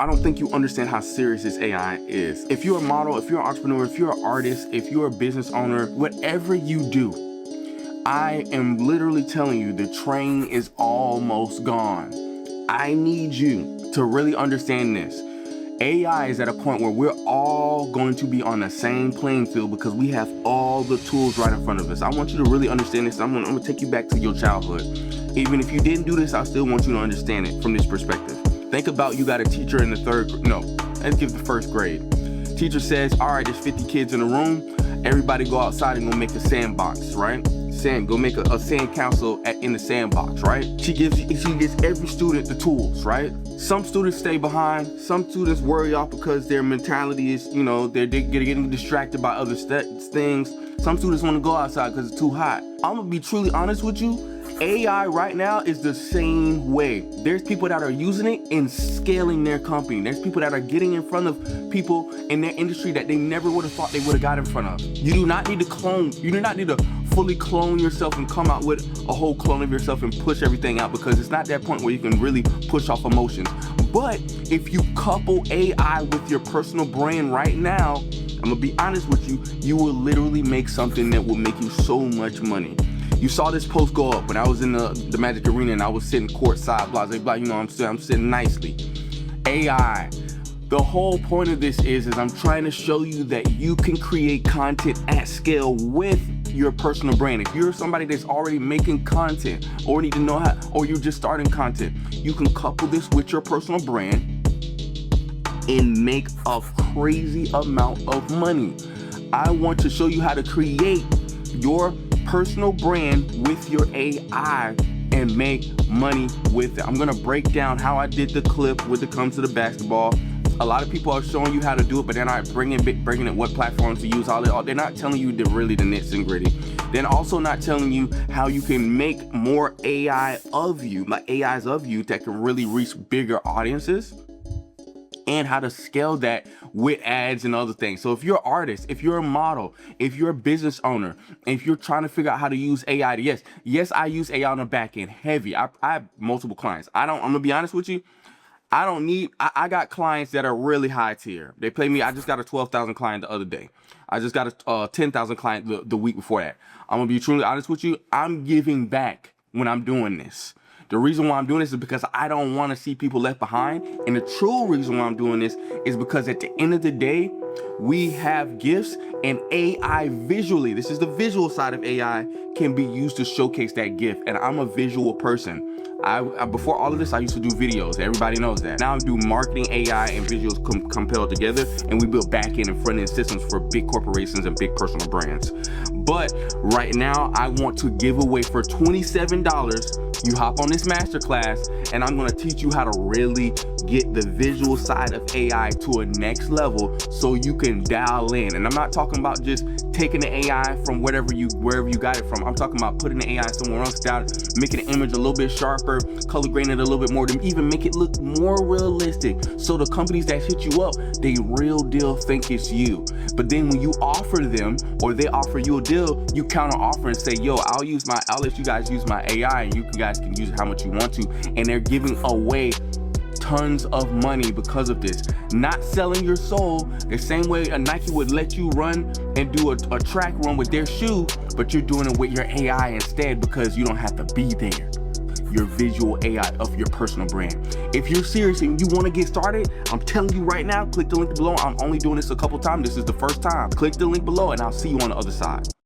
I don't think you understand how serious this AI is. If you're a model, if you're an entrepreneur, if you're an artist, if you're a business owner, whatever you do, I am literally telling you the train is almost gone. I need you to really understand this. AI is at a point where we're all going to be on the same playing field because we have all the tools right in front of us. I want you to really understand this. I'm gonna take you back to your childhood. Even if you didn't do this, I still want you to understand it from this perspective. Think about you got a teacher in the let's give the first grade. Teacher says, all right, there's 50 kids in the room. Everybody go outside and go make a sandbox, right? Go make a sand castle in the sandbox, right? She gives every student the tools, right? Some students stay behind. Some students worry off because their mentality is, they're getting distracted by other things. Some students want to go outside because it's too hot. I'm gonna be truly honest with you. AI right now is the same way. There's people that are using it and scaling their company. There's people that are getting in front of people in their industry that they never would have thought they would have got in front of. You do not need to clone. You do not need to fully clone yourself and come out with a whole clone of yourself and push everything out, because it's not that point where you can really push off emotions. But if you couple AI with your personal brand right now, I'm gonna be honest with you, you will literally make something that will make you so much money. You saw this post go up when I was in the Magic Arena and I was sitting courtside, blah, blah, blah, I'm sitting nicely. AI. The whole point of this is I'm trying to show you that you can create content at scale with your personal brand. If you're somebody that's already making content or need to know how, or you're just starting content, you can couple this with your personal brand and make a crazy amount of money. I want to show you how to create your personal brand with your AI and make money with it. I'm gonna break down how I did the clip when it comes to the basketball. A lot of people are showing you how to do it, but they're not bringing it what platforms to use. They're not telling you the nits and gritty. They're also not telling you how you can make more AI of you, like AIs of you that can really reach bigger audiences, and how to scale that with ads and other things. So if you're an artist, if you're a model, if you're a business owner, if you're trying to figure out how to use AI, yes, I use AI on the back end heavy. I have multiple clients. I'm gonna be honest with you. I got clients that are really high tier. They pay me. I just got a 12,000 client the other day. I just got a 10,000 client the week before that. I'm gonna be truly honest with you. I'm giving back when I'm doing this. The reason why I'm doing this is because I don't want to see people left behind. And the true reason why I'm doing this is because at the end of the day, we have gifts, and AI visually, this is the visual side of AI, can be used to showcase that gift. And I'm a visual person. Before all of this, I used to do videos. Everybody knows that. Now I do marketing, AI, and visuals compelled together, and we build back-end and front-end systems for big corporations and big personal brands. But right now, I want to give away for $27. You hop on this masterclass, and I'm gonna teach you how to really get the visual side of AI to a next level so you can dial in. And I'm not talking about just taking the AI from wherever you got it from. I'm talking about putting the AI somewhere else down, making the image a little bit sharper, color grading it a little bit more, to even make it look more realistic. So the companies that hit you up, they real deal think it's you. But then when you offer them, or they offer you a deal, you counter offer and say, yo, I'll let you guys use my AI, and you guys can use it how much you want to. And they're giving away tons of money because of this. Not selling your soul the same way a Nike would let you run and do a track run with their shoe, but you're doing it with your AI instead because you don't have to be there. Your visual AI of your personal brand. If you're serious and you want to get started, I'm telling you right now, click the link below. I'm only doing this a couple times. This is the first time. Click the link below and I'll see you on the other side.